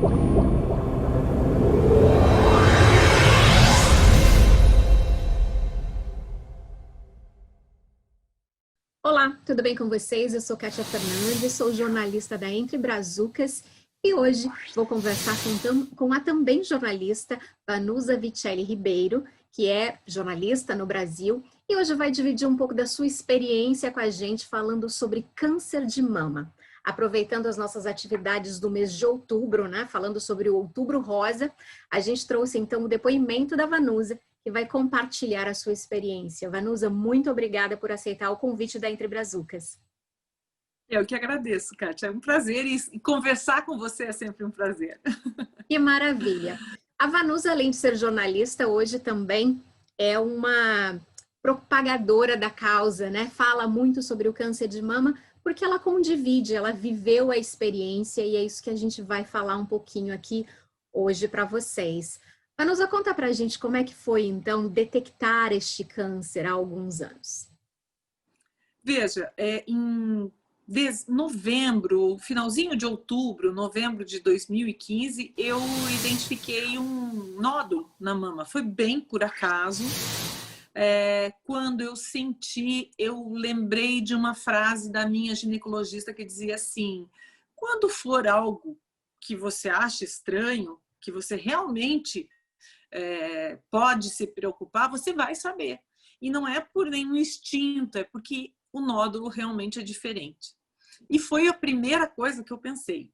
Olá, tudo bem com vocês? Eu sou Kátia Fernandes, sou jornalista da Entre Brazucas e hoje vou conversar com a também jornalista Vanusa Vicelli Ribeiro, que é jornalista no Brasil e hoje vai dividir um pouco da sua experiência com a gente falando sobre câncer de mama. Aproveitando as nossas atividades do mês de outubro, né? Falando sobre o Outubro Rosa, a gente trouxe então o depoimento da Vanusa, que vai compartilhar a sua experiência. Vanusa, muito obrigada por aceitar o convite da Entre Brazucas. Eu que agradeço, Kátia. É um prazer e conversar com você é sempre um prazer. Que maravilha! A Vanusa, além de ser jornalista, hoje também é uma propagadora da causa, né? Fala muito sobre o câncer de mama, porque ela condivide, ela viveu a experiência e é isso que a gente vai falar um pouquinho aqui hoje para vocês. Vanusa, conta pra gente como é que foi, então, detectar este câncer há alguns anos. Veja, em novembro, finalzinho de outubro, novembro de 2015, eu identifiquei um nódulo na mama. Foi bem por acaso. Quando eu senti, eu lembrei de uma frase da minha ginecologista que dizia assim: quando for algo que você acha estranho, que você realmente pode se preocupar, você vai saber. E não é por nenhum instinto, é porque o nódulo realmente é diferente. E foi a primeira coisa que eu pensei.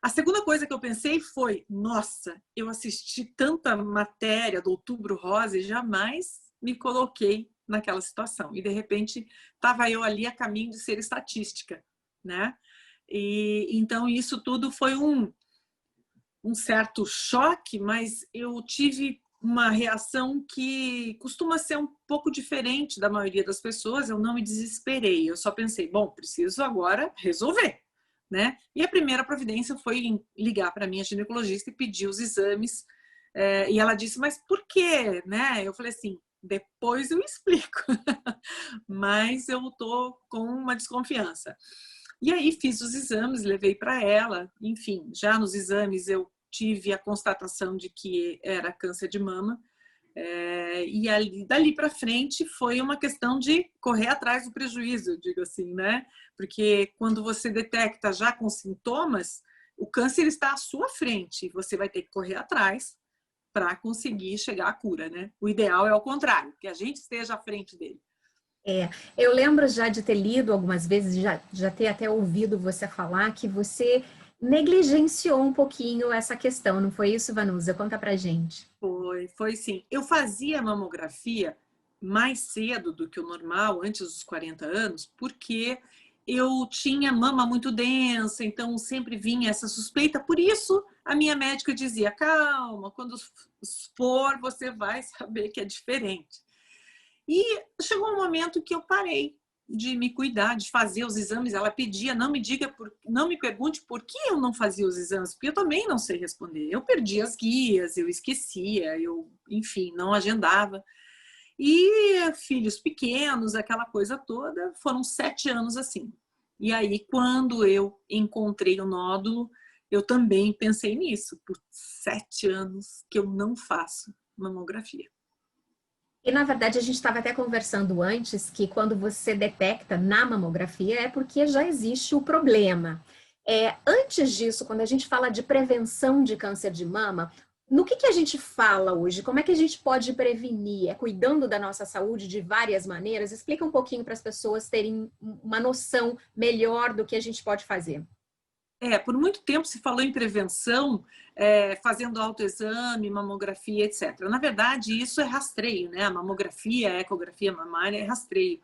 A segunda coisa que eu pensei foi: nossa, eu assisti tanta matéria do Outubro Rosa e jamais me coloquei naquela situação. E de repente estava eu ali a caminho de ser estatística, né? E então isso tudo foi um certo choque, mas eu tive uma reação que costuma ser um pouco diferente da maioria das pessoas. Eu não me desesperei, eu só pensei, bom, preciso agora resolver, né? E a primeira providência foi ligar para a minha ginecologista e pedir os exames. E ela disse, mas por quê? Né? Eu falei assim, depois eu explico, mas eu tô com uma desconfiança. E aí fiz os exames, levei para ela, enfim, já nos exames eu tive a constatação de que era câncer de mama, e dali para frente foi uma questão de correr atrás do prejuízo, eu digo assim, né? Porque quando você detecta já com sintomas, o câncer está à sua frente, você vai ter que correr atrás para conseguir chegar à cura, né? O ideal é o contrário, que a gente esteja à frente dele. Eu lembro já de ter lido algumas vezes, já ter até ouvido você falar que você negligenciou um pouquinho essa questão, não foi isso, Vanusa? Conta pra gente. Foi sim. Eu fazia mamografia mais cedo do que o normal, antes dos 40 anos, porque eu tinha mama muito densa, então sempre vinha essa suspeita. Por isso, a minha médica dizia, calma, quando for, você vai saber que é diferente. E chegou um momento que eu parei de me cuidar, de fazer os exames. Ela pedia, não me pergunte por que eu não fazia os exames, porque eu também não sei responder. Eu perdi as guias, eu esquecia, enfim, não agendava. E filhos pequenos, aquela coisa toda, foram 7 anos assim. E aí, quando eu encontrei o nódulo, eu também pensei nisso, por 7 anos que eu não faço mamografia. E na verdade a gente estava até conversando antes que quando você detecta na mamografia é porque já existe o problema. Antes disso, quando a gente fala de prevenção de câncer de mama, no que a gente fala hoje? Como é que a gente pode prevenir? É cuidando da nossa saúde de várias maneiras? Explica um pouquinho para as pessoas terem uma noção melhor do que a gente pode fazer. Por muito tempo se falou em prevenção, fazendo autoexame, mamografia, etc. Na verdade, isso é rastreio, né? A mamografia, a ecografia mamária é rastreio.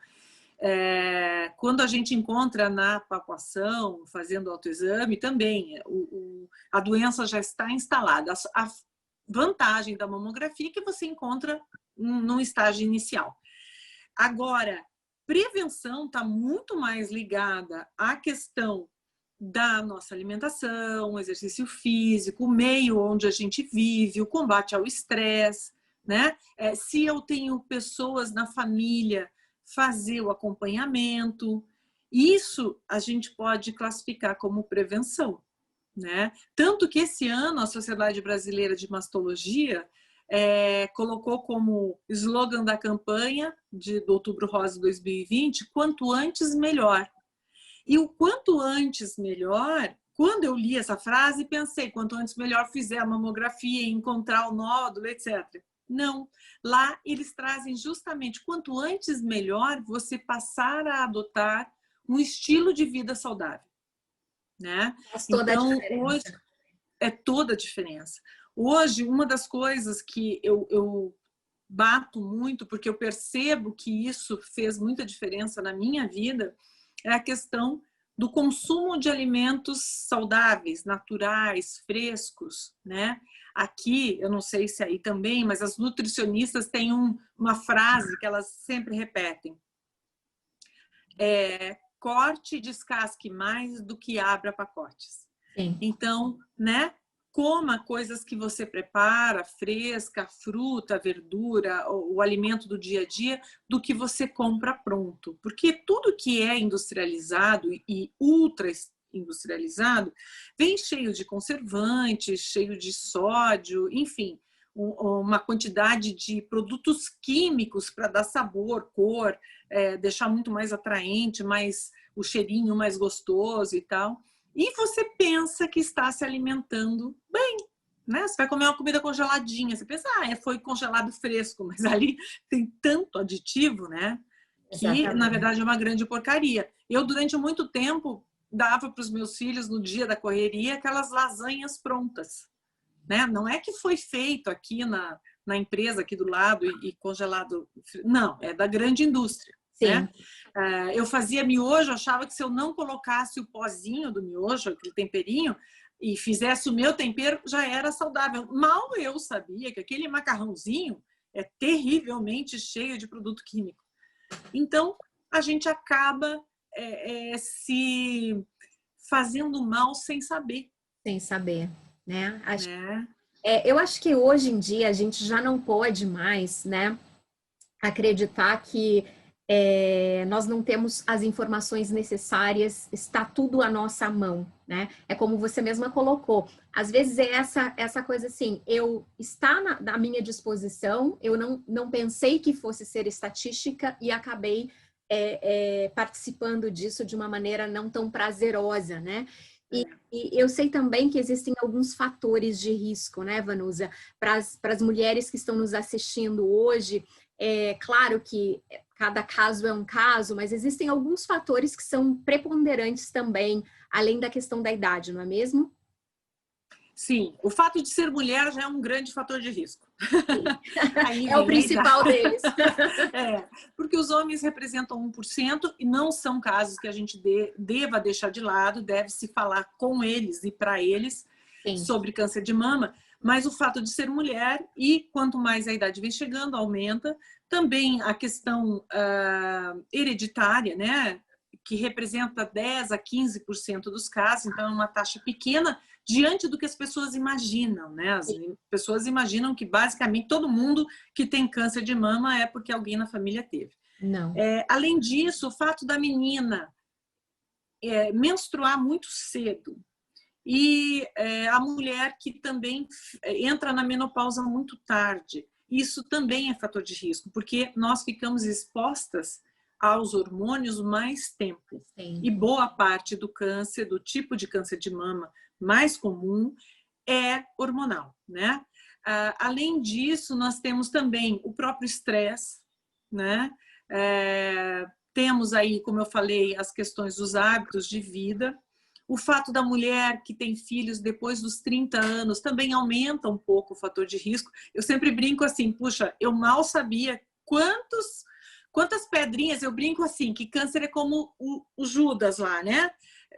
Quando a gente encontra na palpação, fazendo autoexame, também a doença já está instalada. A vantagem da mamografia é que você encontra no estágio inicial. Agora, prevenção está muito mais ligada à questão da nossa alimentação, exercício físico, o meio onde a gente vive, o combate ao estresse, né? Se eu tenho pessoas na família, fazer o acompanhamento, isso a gente pode classificar como prevenção, né? Tanto que esse ano a Sociedade Brasileira de Mastologia colocou como slogan da campanha do Outubro Rosa 2020, quanto antes, melhor. E o quanto antes, melhor, quando eu li essa frase, pensei, quanto antes, melhor fizer a mamografia, encontrar o nódulo, etc. Não. Lá eles trazem justamente, quanto antes, melhor você passar a adotar um estilo de vida saudável, né? Faz toda a Então, diferença. hoje é toda a diferença. Hoje, uma das coisas que eu bato muito, porque eu percebo que isso fez muita diferença na minha vida, é a questão do consumo de alimentos saudáveis, naturais, frescos, né? Aqui, eu não sei se aí também, mas as nutricionistas têm uma frase que elas sempre repetem. Corte e descasque mais do que abra pacotes. Sim. Então, né? Coma coisas que você prepara, fresca, fruta, verdura, o alimento do dia a dia, do que você compra pronto. Porque tudo que é industrializado e ultra industrializado vem cheio de conservantes, cheio de sódio, enfim, uma quantidade de produtos químicos para dar sabor, cor, deixar muito mais atraente, mais o cheirinho mais gostoso e tal. E você pensa que está se alimentando bem, né? Você vai comer uma comida congeladinha, você pensa, foi congelado fresco, mas ali tem tanto aditivo, né? Que, na verdade, é uma grande porcaria. Eu, durante muito tempo, dava para os meus filhos, no dia da correria, aquelas lasanhas prontas, né? Não é que foi feito aqui na empresa, aqui do lado, e congelado. Não, é da grande indústria. Sim. Né? Eu fazia miojo, achava que se eu não colocasse o pozinho do miojo, aquele temperinho, e fizesse o meu tempero, já era saudável. Mal eu sabia que aquele macarrãozinho é terrivelmente cheio de produto químico. Então, a gente acaba se fazendo mal sem saber. Sem saber, né? Eu acho que hoje em dia a gente já não pode mais, né, acreditar que nós não temos as informações necessárias, está tudo à nossa mão, né? É como você mesma colocou. Às vezes é essa coisa assim, está na minha disposição, eu não pensei que fosse ser estatística e acabei participando disso de uma maneira não tão prazerosa, né? E eu sei também que existem alguns fatores de risco, né, Vanusa? Para as mulheres que estão nos assistindo hoje, claro que cada caso é um caso, mas existem alguns fatores que são preponderantes também, além da questão da idade, não é mesmo? Sim, o fato de ser mulher já é um grande fator de risco. Aí é o principal deles. Porque os homens representam 1% e não são casos que a gente deva deixar de lado, deve-se falar com eles e para eles Sim. sobre câncer de mama, mas o fato de ser mulher e quanto mais a idade vem chegando, aumenta. Também a questão hereditária, né? Que representa 10% a 15% dos casos, então é uma taxa pequena diante do que as pessoas imaginam, né? As pessoas imaginam que basicamente todo mundo que tem câncer de mama é porque alguém na família teve. Não. Além disso, o fato da menina menstruar muito cedo e a mulher que também entra na menopausa muito tarde, isso também é fator de risco, porque nós ficamos expostas aos hormônios mais tempo. Sim. E boa parte do câncer, do tipo de câncer de mama mais comum, é hormonal, né? Além disso, nós temos também o próprio estresse, né? Temos aí, como eu falei, as questões dos hábitos de vida. O fato da mulher que tem filhos depois dos 30 anos também aumenta um pouco o fator de risco. Eu sempre brinco assim, puxa, eu mal sabia quantas pedrinhas, eu brinco assim, que câncer é como o Judas lá, né?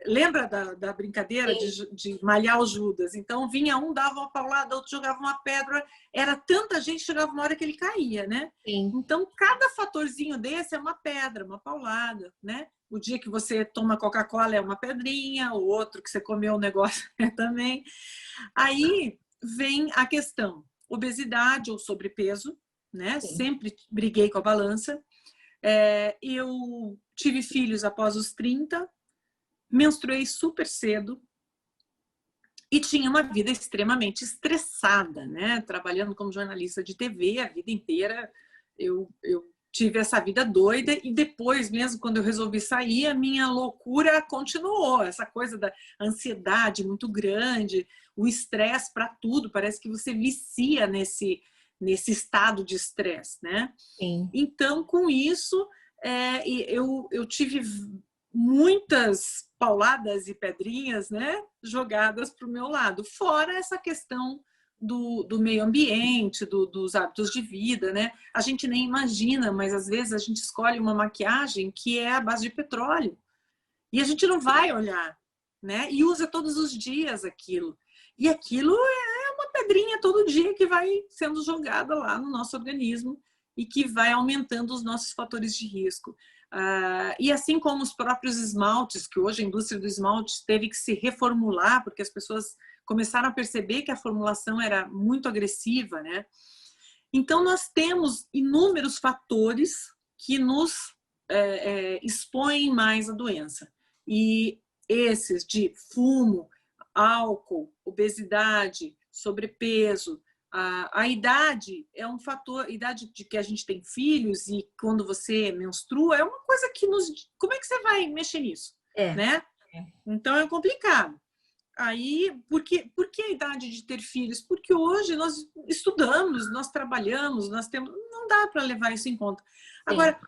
Lembra da brincadeira de malhar o Judas? Então vinha um, dava uma paulada, outro jogava uma pedra, era tanta gente, chegava uma hora que ele caía, né? Sim. Então cada fatorzinho desse é uma pedra, uma paulada, né? O dia que você toma Coca-Cola é uma pedrinha, o outro que você comeu um negócio é também. Aí vem a questão, obesidade ou sobrepeso, né? Sim. Sempre briguei com a balança. Eu tive filhos após os 30, menstruei super cedo, E tinha uma vida extremamente estressada, né? Trabalhando como jornalista de TV a vida inteira, eu tive essa vida doida e depois, mesmo quando eu resolvi sair, a minha loucura continuou. Essa coisa da ansiedade muito grande, o estresse para tudo, parece que você vicia nesse estado de estresse, né? Sim. Então, com isso, eu tive muitas pauladas e pedrinhas, né, jogadas para o meu lado. Fora essa questão do meio ambiente, dos hábitos de vida, né? A gente nem imagina, mas às vezes a gente escolhe uma maquiagem que é à base de petróleo. E a gente não vai olhar, né? E usa todos os dias aquilo. E aquilo é uma pedrinha todo dia que vai sendo jogada lá no nosso organismo e que vai aumentando os nossos fatores de risco. E assim como os próprios esmaltes, que hoje a indústria do esmalte teve que se reformular, porque as pessoas começaram a perceber que a formulação era muito agressiva, né? Então, nós temos inúmeros fatores que nos expõem mais à doença. E esses de fumo, álcool, obesidade, sobrepeso, a idade é um fator, a idade de que a gente tem filhos e quando você menstrua é uma coisa que nos... Como é que você vai mexer nisso? Né? Então é complicado. Aí, por que a idade de ter filhos? Porque hoje nós estudamos, nós trabalhamos, nós temos... Não dá para levar isso em conta. Agora,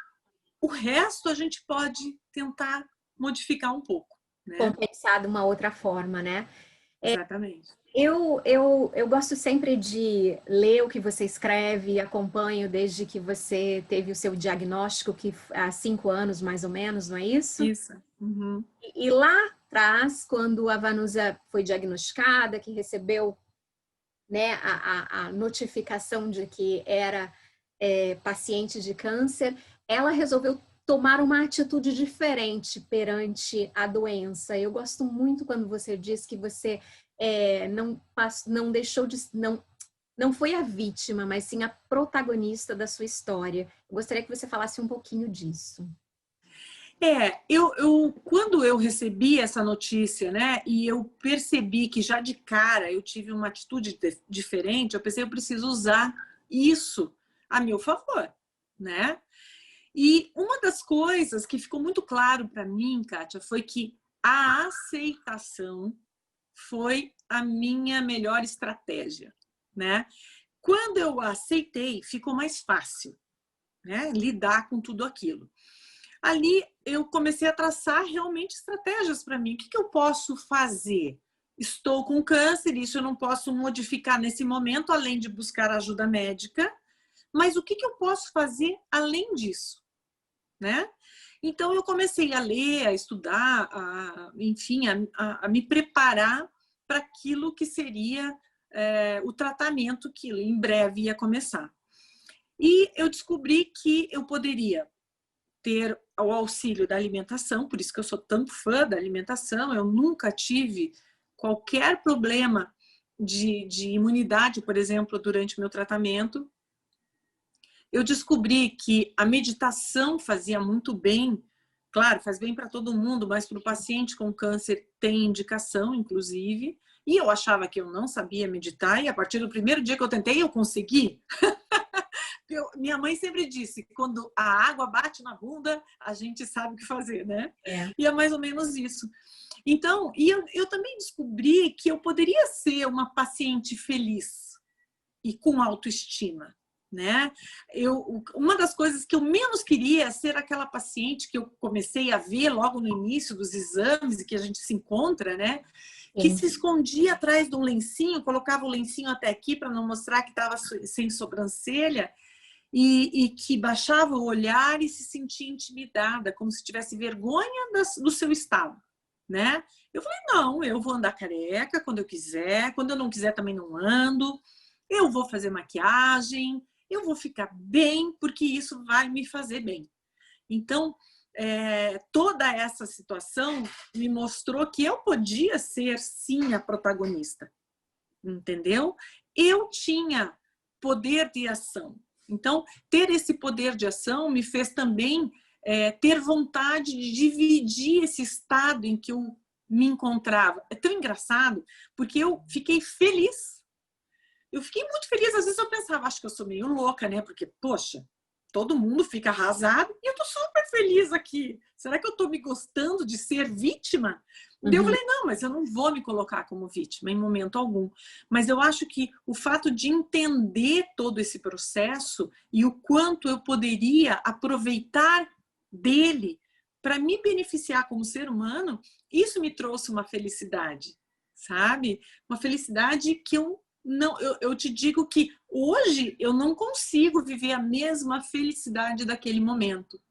o resto a gente pode tentar modificar um pouco. Né? Compensar de uma outra forma, né? Exatamente. Eu gosto sempre de ler o que você escreve, acompanho desde que você teve o seu diagnóstico, que há 5 anos mais ou menos, não é isso? Isso. Uhum. E lá atrás, quando a Vanusa foi diagnosticada, que recebeu, né, a notificação de que era paciente de câncer, ela resolveu tomar uma atitude diferente perante a doença. Eu gosto muito quando você diz que você não deixou de... Não foi a vítima, mas sim a protagonista da sua história. Eu gostaria que você falasse um pouquinho disso. Quando eu recebi essa notícia, né, e eu percebi que já de cara eu tive uma atitude diferente, eu pensei, eu preciso usar isso a meu favor, né? E uma das coisas que ficou muito claro para mim, Kátia, foi que a aceitação foi a minha melhor estratégia, né? Quando eu aceitei, ficou mais fácil, né, lidar com tudo aquilo. Ali eu comecei a traçar realmente estratégias para mim. O que eu posso fazer? Estou com câncer, isso eu não posso modificar nesse momento, além de buscar ajuda médica. Mas o que eu posso fazer além disso? Né? Então eu comecei a ler, a estudar, enfim, a me preparar para aquilo que seria o tratamento que em breve ia começar. E eu descobri que eu poderia ter o auxílio da alimentação, por isso que eu sou tão fã da alimentação, eu nunca tive qualquer problema de imunidade, por exemplo, durante o meu tratamento. Eu descobri que a meditação fazia muito bem, claro, faz bem para todo mundo, mas para o paciente com câncer tem indicação, inclusive, e eu achava que eu não sabia meditar, e a partir do primeiro dia que eu tentei, eu consegui. Minha mãe sempre disse, quando a água bate na bunda, a gente sabe o que fazer, né? E é mais ou menos isso. Então, eu também descobri que eu poderia ser uma paciente feliz e com autoestima, né? Uma das coisas que eu menos queria é ser aquela paciente que eu comecei a ver logo no início dos exames e que a gente se encontra, né? Que se escondia atrás de um lencinho, colocava o lencinho até aqui para não mostrar que estava sem sobrancelha, e que baixava o olhar e se sentia intimidada, como se tivesse vergonha do seu estado, né? Eu falei, não, eu vou andar careca quando eu quiser, quando eu não quiser também não ando, eu vou fazer maquiagem, eu vou ficar bem, porque isso vai me fazer bem. Então, toda essa situação me mostrou que eu podia ser, sim, a protagonista, entendeu? Eu tinha poder de ação. Então, ter esse poder de ação me fez também ter vontade de dividir esse estado em que eu me encontrava. É tão engraçado, porque eu fiquei feliz. Eu fiquei muito feliz. Às vezes eu pensava, acho que eu sou meio louca, né? Porque, poxa, todo mundo fica arrasado e eu tô super feliz aqui. Será que eu tô me gostando de ser vítima? Daí eu falei, não, mas eu não vou me colocar como vítima em momento algum. Mas eu acho que o fato de entender todo esse processo e o quanto eu poderia aproveitar dele para me beneficiar como ser humano, isso me trouxe uma felicidade, sabe? Uma felicidade que eu te digo que hoje eu não consigo viver a mesma felicidade daquele momento,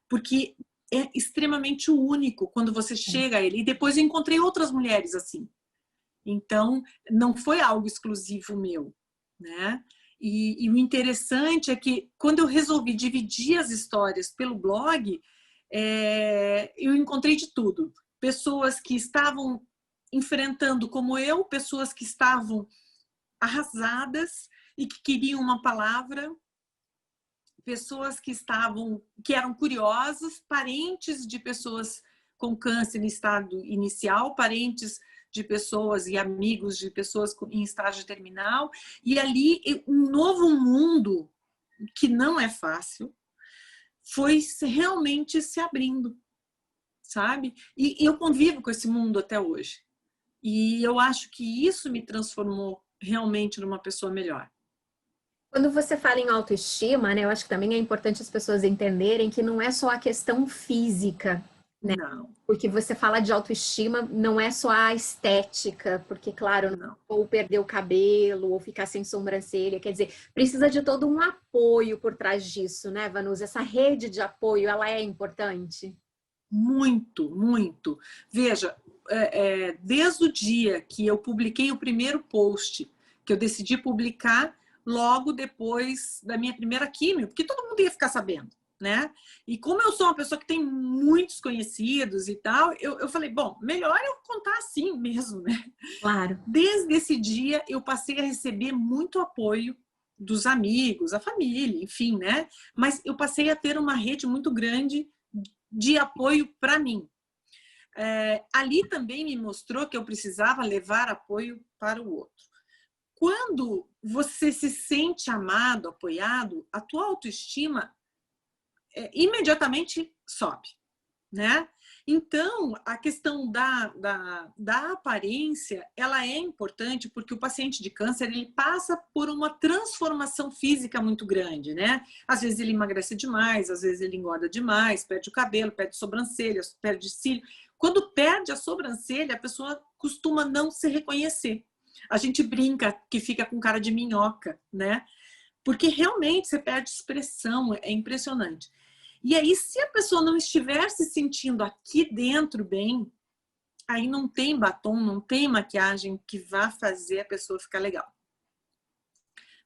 porque é extremamente único quando você chega a ele. E depois eu encontrei outras mulheres assim. Então, não foi algo exclusivo meu, né? E o interessante é que quando eu resolvi dividir as histórias pelo blog, eu encontrei de tudo. Pessoas que estavam enfrentando como eu, pessoas que estavam arrasadas e que queriam uma palavra, pessoas que eram curiosas, parentes de pessoas com câncer em estado inicial, parentes de pessoas e amigos de pessoas em estágio terminal, e ali um novo mundo que não é fácil foi realmente se abrindo, sabe? E eu convivo com esse mundo até hoje. E eu acho que isso me transformou realmente numa pessoa melhor. Quando você fala em autoestima, né, eu acho que também é importante as pessoas entenderem que não é só a questão física, né? Não, Porque você fala de autoestima, não é só a estética, porque, claro, não. ou perder o cabelo, ou ficar sem sobrancelha, quer dizer, precisa de todo um apoio por trás disso, né, Vanusa? Essa rede de apoio, ela é importante? Muito, muito. Veja, desde o dia que eu publiquei o primeiro post, que eu decidi publicar logo depois da minha primeira químio, porque todo mundo ia ficar sabendo, né? E como eu sou uma pessoa que tem muitos conhecidos e tal, eu falei, bom, melhor eu contar assim mesmo, né? Claro. Desde esse dia, eu passei a receber muito apoio dos amigos, a família, enfim, né? Mas eu passei a ter uma rede muito grande de apoio para mim. Ali também me mostrou que eu precisava levar apoio para o outro. Quando você se sente amado, apoiado, a tua autoestima imediatamente sobe, né? Então, a questão da aparência, ela é importante porque o paciente de câncer, ele passa por uma transformação física muito grande, né? Às vezes ele emagrece demais, às vezes ele engorda demais, perde o cabelo, perde sobrancelhas, perde cílio. Quando perde a sobrancelha, a pessoa costuma não se reconhecer. A gente brinca que fica com cara de minhoca, né? Porque realmente você perde expressão, é impressionante. E aí, se a pessoa não estiver se sentindo aqui dentro bem, aí não tem batom, não tem maquiagem que vá fazer a pessoa ficar legal.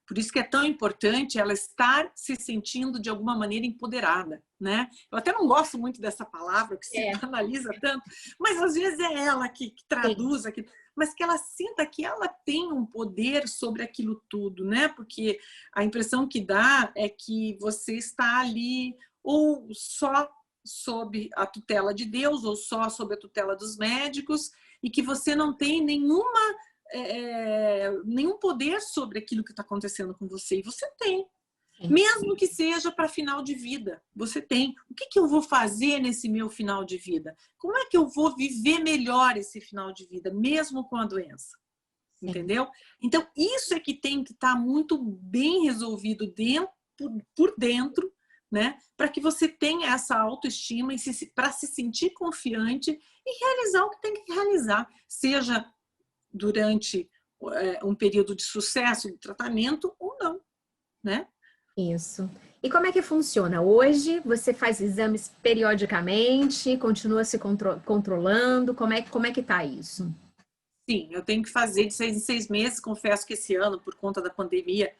Por isso que é tão importante ela estar se sentindo de alguma maneira empoderada, né? Eu até não gosto muito dessa palavra que se banaliza tanto, mas às vezes é ela que traduz aquilo, mas que ela sinta que ela tem um poder sobre aquilo tudo, né? Porque a impressão que dá é que você está ali ou só sob a tutela de Deus ou só sob a tutela dos médicos e que você não tem nenhum poder sobre aquilo que está acontecendo com você. E você tem. Mesmo que seja para final de vida, você tem. O que eu vou fazer nesse meu final de vida? Como é que eu vou viver melhor esse final de vida, mesmo com a doença? Entendeu? Então, isso é que tem que estar muito bem resolvido por dentro, né? Para que você tenha essa autoestima e para se sentir confiante e realizar o que tem que realizar, seja durante um período de sucesso do tratamento ou não, né? Isso. E como é que funciona? Hoje você faz exames periodicamente, continua se controlando? Como é que tá isso? Sim, eu tenho que fazer de 6 em 6 meses. Confesso que esse ano, por conta da pandemia,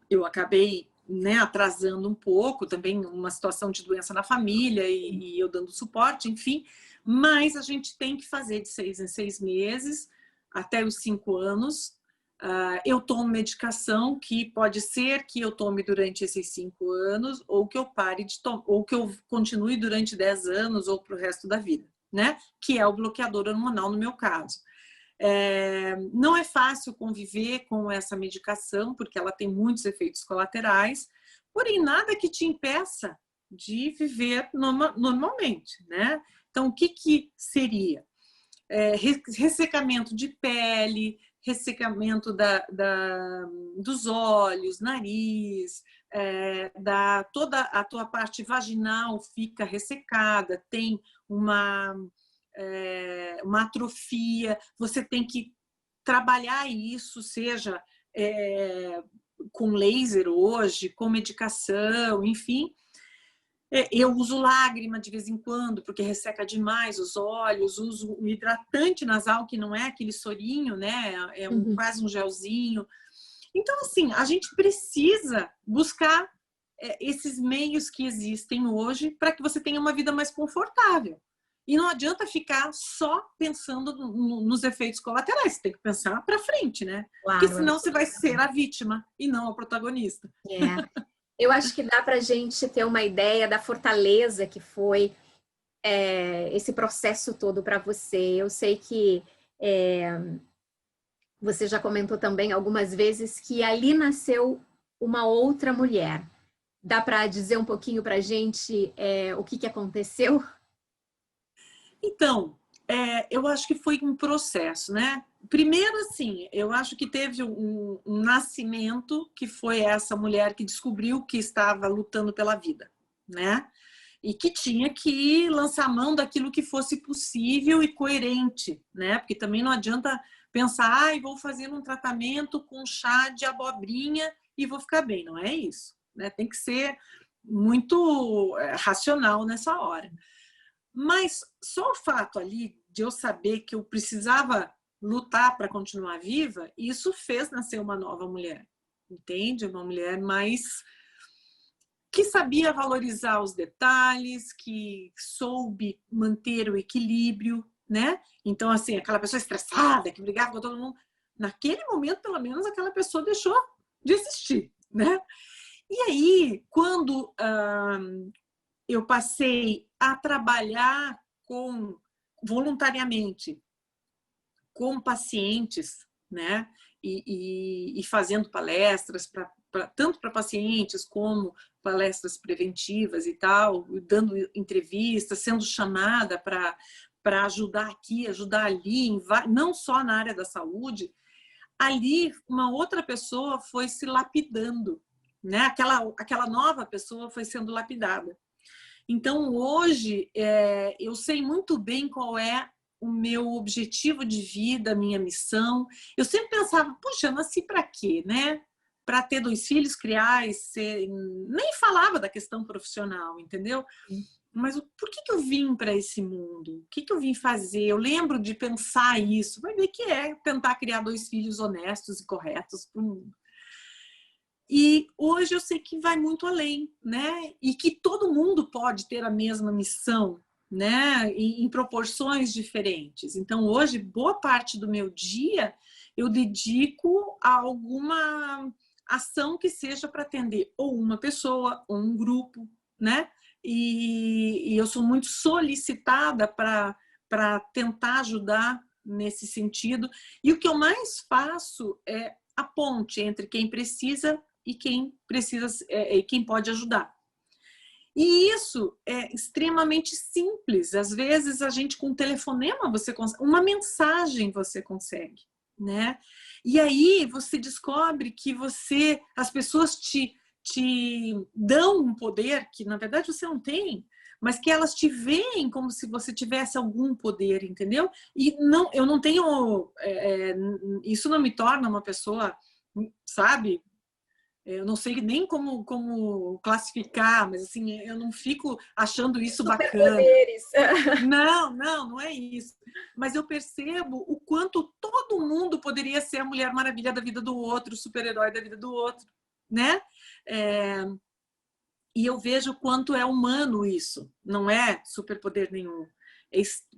eu acabei, né, atrasando um pouco, também uma situação de doença na família e eu dando suporte, enfim. Mas a gente tem que fazer de 6 em 6 meses, até os 5 anos. Eu tomo medicação que pode ser que eu tome durante esses 5 anos ou que eu pare de tomar, ou que eu continue durante 10 anos ou para o resto da vida, né? Que é o bloqueador hormonal no meu caso. Não é fácil conviver com essa medicação, porque ela tem muitos efeitos colaterais, porém nada que te impeça de viver normalmente, né? Então, o que seria? Ressecamento de pele, ressecamento dos olhos, nariz, toda a tua parte vaginal fica ressecada, tem uma atrofia, você tem que trabalhar isso, seja com laser hoje, com medicação, enfim. Eu uso lágrima de vez em quando, porque resseca demais os olhos, uso um hidratante nasal, que não é aquele sorinho, né? Quase um gelzinho. Então, assim, a gente precisa buscar esses meios que existem hoje para que você tenha uma vida mais confortável. E não adianta ficar só pensando nos efeitos colaterais, você tem que pensar para frente, né? Claro, porque senão você vai ser a vítima e não a protagonista. Eu acho que dá para a gente ter uma ideia da fortaleza que foi esse processo todo para você. Eu sei que você já comentou também algumas vezes que ali nasceu uma outra mulher. Dá para dizer um pouquinho para a gente o que aconteceu? Então, eu acho que foi um processo, né? Primeiro, assim, eu acho que teve um nascimento, que foi essa mulher que descobriu que estava lutando pela vida, né? E que tinha que lançar mão daquilo que fosse possível e coerente, né? Porque também não adianta pensar, vou fazer um tratamento com chá de abobrinha e vou ficar bem. Não é isso, né? Tem que ser muito racional nessa hora. Mas só o fato ali de eu saber que eu precisava lutar para continuar viva, isso fez nascer uma nova mulher, entende? Uma mulher mais que sabia valorizar os detalhes, que soube manter o equilíbrio, né? Então, assim, aquela pessoa estressada, que brigava com todo mundo, naquele momento, pelo menos, aquela pessoa deixou de existir, né? E aí, quando eu passei a trabalhar voluntariamente com pacientes, né? E fazendo palestras tanto para pacientes como palestras preventivas e tal, dando entrevistas, sendo chamada para ajudar aqui, ajudar ali, não só na área da saúde. Ali, uma outra pessoa foi se lapidando, né? Aquela nova pessoa foi sendo lapidada. Então, hoje, eu sei muito bem qual é o meu objetivo de vida, a minha missão. Eu sempre pensava, puxa, eu nasci para quê, né? Para ter 2 filhos, criar e ser... Nem falava da questão profissional, entendeu? Mas por que eu vim para esse mundo? O que eu vim fazer? Eu lembro de pensar isso. Vai ver que é tentar criar 2 filhos honestos e corretos para o mundo. E hoje eu sei que vai muito além, né? E que todo mundo pode ter a mesma missão, né? Em proporções diferentes. Então, hoje, boa parte do meu dia eu dedico a alguma ação que seja para atender ou uma pessoa ou um grupo, né? E eu sou muito solicitada para tentar ajudar nesse sentido. E o que eu mais faço é a ponte entre quem precisa e quem precisa, quem pode ajudar. E isso é extremamente simples. Às vezes a gente com um telefonema você consegue, uma mensagem você consegue, né? E aí você descobre que as pessoas te dão um poder que na verdade você não tem, mas que elas te veem como se você tivesse algum poder, entendeu? E não, eu não tenho, isso não me torna uma pessoa, sabe? Eu não sei nem como classificar, mas assim, eu não fico achando isso bacana. Não é isso. Mas eu percebo o quanto todo mundo poderia ser a Mulher Maravilha da vida do outro, o super-herói da vida do outro, né? E eu vejo o quanto é humano isso. Não é superpoder nenhum.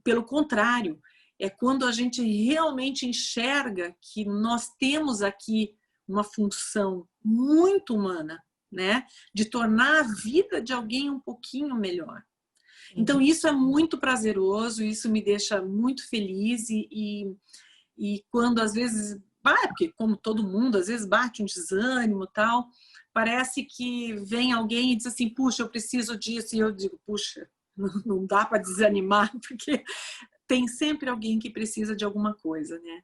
Pelo contrário, é quando a gente realmente enxerga que nós temos aqui uma função muito humana, né? De tornar a vida de alguém um pouquinho melhor. Então, isso é muito prazeroso, isso me deixa muito feliz e quando às vezes, porque como todo mundo, às vezes bate um desânimo e tal, parece que vem alguém e diz assim, puxa, eu preciso disso, e eu digo, puxa, não dá para desanimar, porque tem sempre alguém que precisa de alguma coisa, né?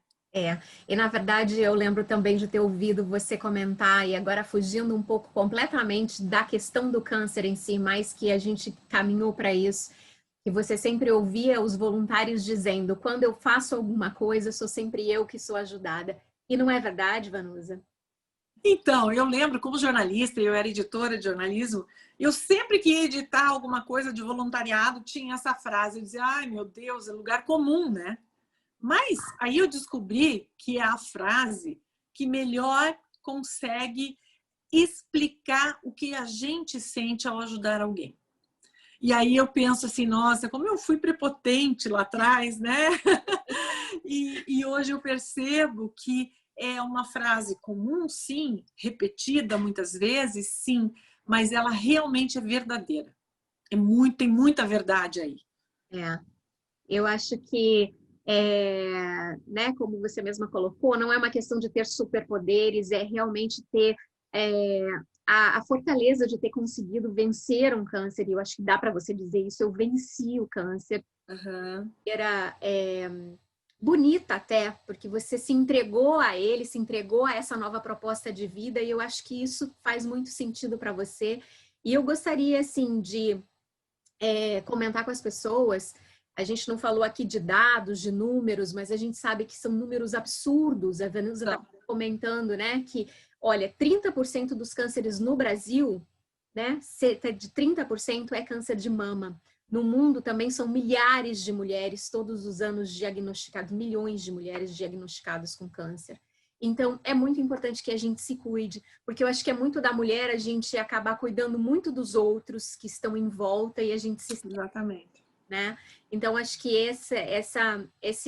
E na verdade eu lembro também de ter ouvido você comentar, e agora fugindo um pouco completamente da questão do câncer em si, mas que a gente caminhou para isso, que você sempre ouvia os voluntários dizendo, quando eu faço alguma coisa, sou sempre eu que sou ajudada. E não é verdade, Vanusa? Então, eu lembro como jornalista, eu era editora de jornalismo, eu sempre que ia editar alguma coisa de voluntariado, tinha essa frase, eu dizia, ai meu Deus, é lugar comum, né? Mas aí eu descobri que é a frase que melhor consegue explicar o que a gente sente ao ajudar alguém. E aí eu penso assim, nossa, como eu fui prepotente lá atrás, né? E hoje eu percebo que é uma frase comum, sim, repetida muitas vezes, sim, mas ela realmente é verdadeira. Tem muita verdade aí. Eu acho que, né, como você mesma colocou, não é uma questão de ter superpoderes, é realmente ter é, a fortaleza de ter conseguido vencer um câncer. E eu acho que dá para você dizer isso, eu venci o câncer. Uhum. Era bonita até, porque você se entregou a ele, se entregou a essa nova proposta de vida, e eu acho que isso faz muito sentido para você. E eu gostaria, assim, de comentar com as pessoas. A gente não falou aqui de dados, de números, mas a gente sabe que são números absurdos. A Vanusa está comentando, né, que, olha, 30% dos cânceres no Brasil, né, cerca de 30% é câncer de mama. No mundo também são milhares de mulheres todos os anos diagnosticadas, milhões de mulheres diagnosticadas com câncer. Então, é muito importante que a gente se cuide, porque eu acho que é muito da mulher a gente acabar cuidando muito dos outros que estão em volta e a gente se... Exatamente. Né? Então, acho que esse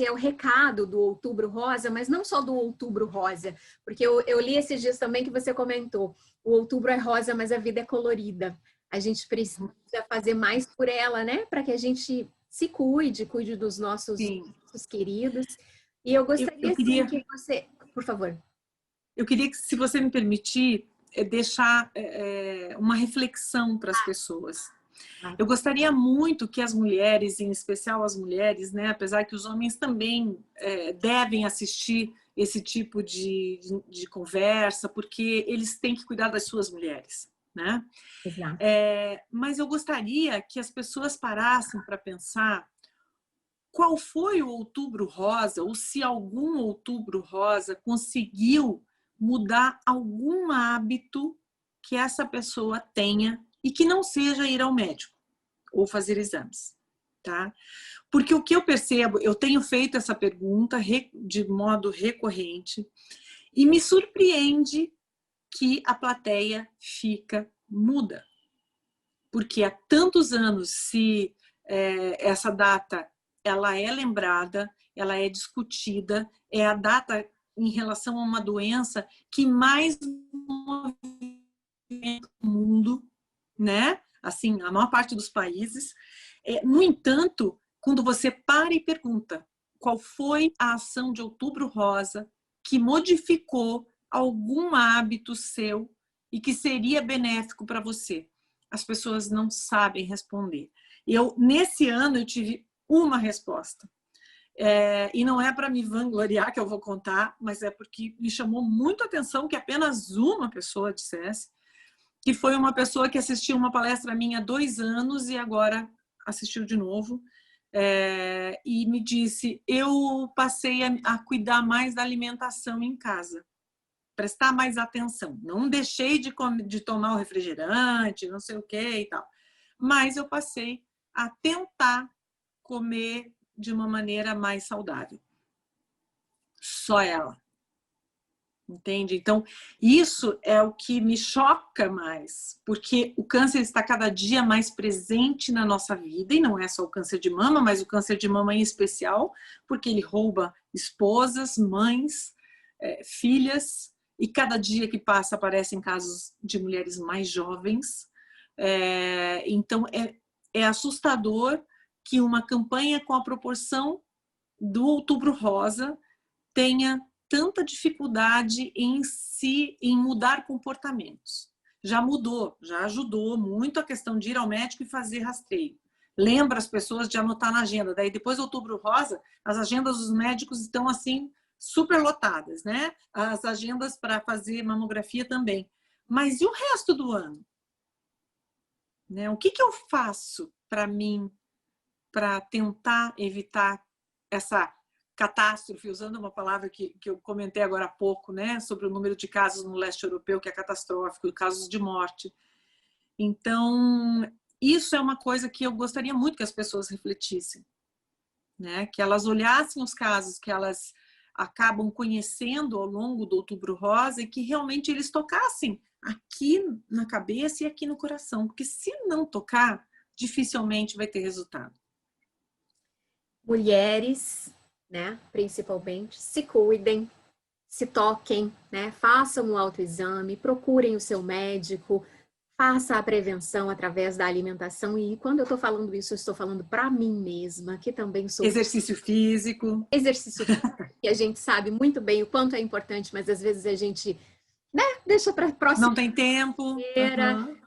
é o recado do Outubro Rosa, mas não só do Outubro Rosa, porque eu li esses dias também que você comentou, o outubro é rosa, mas a vida é colorida. A gente precisa fazer mais por ela, né? Para que a gente se cuide dos nossos queridos. E eu gostaria, sim, que você... Por favor. Eu queria que, se você me permitir, deixar uma reflexão para as pessoas. Eu gostaria muito que as mulheres, em especial as mulheres, né, apesar que os homens também devem assistir esse tipo de conversa, porque eles têm que cuidar das suas mulheres, né? Exato. Mas eu gostaria que as pessoas parassem para pensar qual foi o Outubro Rosa, ou se algum Outubro Rosa conseguiu mudar algum hábito que essa pessoa tenha e que não seja ir ao médico ou fazer exames, tá? Porque o que eu percebo, eu tenho feito essa pergunta de modo recorrente e me surpreende que a plateia fica muda. Porque há tantos anos, se essa data ela é lembrada, ela é discutida, é a data em relação a uma doença que mais movimenta o mundo, né? Assim, a maior parte dos países. No entanto, quando você para e pergunta qual foi a ação de Outubro Rosa que modificou algum hábito seu e que seria benéfico para você, as pessoas não sabem responder. Nesse ano, eu tive uma resposta. E não é para me vangloriar que eu vou contar, mas é porque me chamou muito a atenção que apenas uma pessoa dissesse, que foi uma pessoa que assistiu uma palestra minha há 2 anos e agora assistiu de novo, e me disse, eu passei a cuidar mais da alimentação em casa, prestar mais atenção. Não deixei de tomar o refrigerante, não sei o que e tal, mas eu passei a tentar comer de uma maneira mais saudável. Só ela. Entende? Então, isso é o que me choca mais, porque o câncer está cada dia mais presente na nossa vida, e não é só o câncer de mama, mas o câncer de mama em especial, porque ele rouba esposas, mães, filhas, e cada dia que passa aparecem casos de mulheres mais jovens. Então, é assustador que uma campanha com a proporção do Outubro Rosa tenha tanta dificuldade em mudar comportamentos. Já mudou, já ajudou muito a questão de ir ao médico e fazer rastreio. Lembra as pessoas de anotar na agenda. Daí depois do Outubro Rosa, as agendas dos médicos estão assim super lotadas, né? As agendas para fazer mamografia também. Mas e o resto do ano? Né? O que eu faço para mim, para tentar evitar essa catástrofe, usando uma palavra que eu comentei agora há pouco, né? Sobre o número de casos no leste europeu, que é catastrófico, casos de morte. Então, isso é uma coisa que eu gostaria muito que as pessoas refletissem, né? Que elas olhassem os casos que elas acabam conhecendo ao longo do Outubro Rosa e que realmente eles tocassem aqui na cabeça e aqui no coração, porque se não tocar, dificilmente vai ter resultado. Mulheres, né, principalmente, se cuidem, se toquem, né, façam o autoexame, procurem o seu médico, faça a prevenção através da alimentação. E quando eu estou falando isso, eu estou falando para mim mesma, que também sou... Exercício físico. Exercício físico, que a gente sabe muito bem o quanto é importante, mas às vezes a gente, né, deixa para a próxima. Não tem tempo.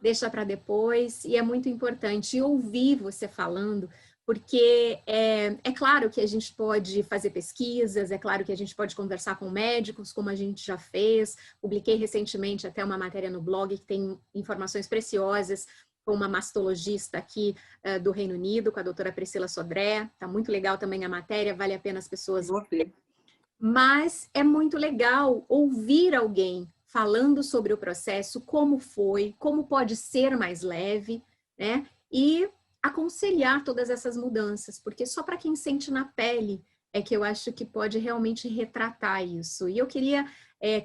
Deixa para depois. E é muito importante ouvir você falando, porque é claro que a gente pode fazer pesquisas, é claro que a gente pode conversar com médicos, como a gente já fez. Publiquei recentemente até uma matéria no blog que tem informações preciosas com uma mastologista aqui do Reino Unido, com a doutora Priscila Sodré. Tá muito legal também a matéria, vale a pena as pessoas verem. Mas é muito legal ouvir alguém falando sobre o processo, como foi, como pode ser mais leve, né? E aconselhar todas essas mudanças, porque só para quem sente na pele é que eu acho que pode realmente retratar isso. E eu queria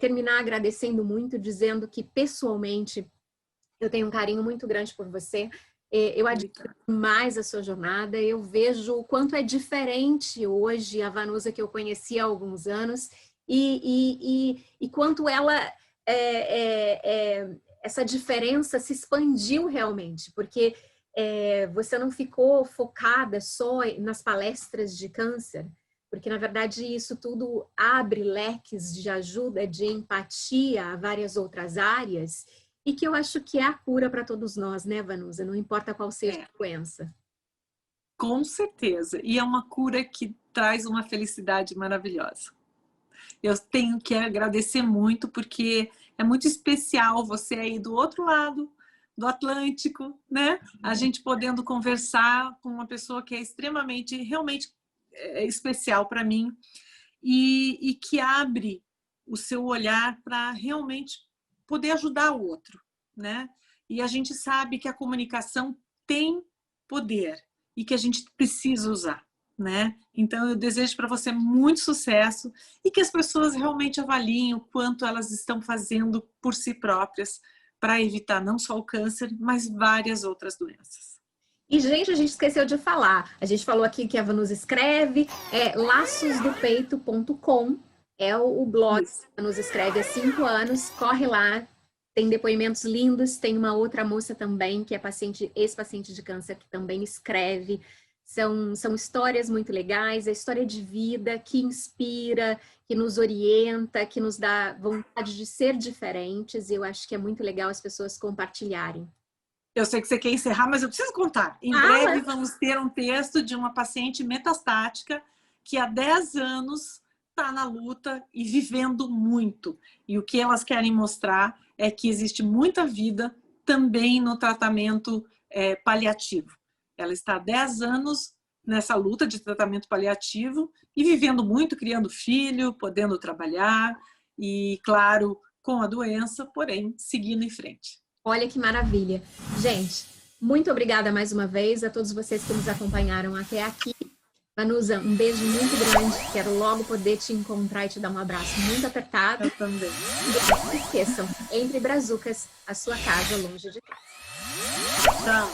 terminar agradecendo muito, dizendo que pessoalmente eu tenho um carinho muito grande por você. Eu admiro mais a sua jornada, eu vejo o quanto é diferente hoje a Vanusa que eu conheci há alguns anos e quanto ela, essa diferença se expandiu realmente, porque você não ficou focada só nas palestras de câncer, porque na verdade isso tudo abre leques de ajuda, de empatia a várias outras áreas, e que eu acho que é a cura para todos nós, né, Vanusa? Não importa qual seja a doença. Com certeza. E é uma cura que traz uma felicidade maravilhosa. Eu tenho que agradecer muito, porque é muito especial você aí do outro lado do Atlântico, né? A gente podendo conversar com uma pessoa que é extremamente, realmente especial para mim e que abre o seu olhar para realmente poder ajudar o outro, né? E a gente sabe que a comunicação tem poder e que a gente precisa usar, né? Então eu desejo para você muito sucesso e que as pessoas realmente avaliem o quanto elas estão fazendo por si próprias para evitar não só o câncer, mas várias outras doenças. E, gente, a gente esqueceu de falar. A gente falou aqui que a Vanusa escreve, laçosdopeito.com, é o blog que a Vanusa escreve há 5 anos. Corre lá, tem depoimentos lindos. Tem uma outra moça também, que é ex-paciente de câncer, que também escreve. São histórias muito legais, é história de vida que inspira, que nos orienta, que nos dá vontade de ser diferentes. E eu acho que é muito legal as pessoas compartilharem. Eu sei que você quer encerrar, mas eu preciso contar. Em breve vamos ter um texto de uma paciente metastática que há 10 anos está na luta e vivendo muito. E o que elas querem mostrar é que existe muita vida também no tratamento paliativo. Ela está há 10 anos nessa luta de tratamento paliativo e vivendo muito, criando filho, podendo trabalhar e, claro, com a doença, porém, seguindo em frente. Olha que maravilha. Gente, muito obrigada mais uma vez a todos vocês que nos acompanharam até aqui. Vanusa, um beijo muito grande. Quero logo poder te encontrar e te dar um abraço muito apertado. Eu também. E não se esqueçam, Entre Brazucas, a sua casa longe de casa. Tchau.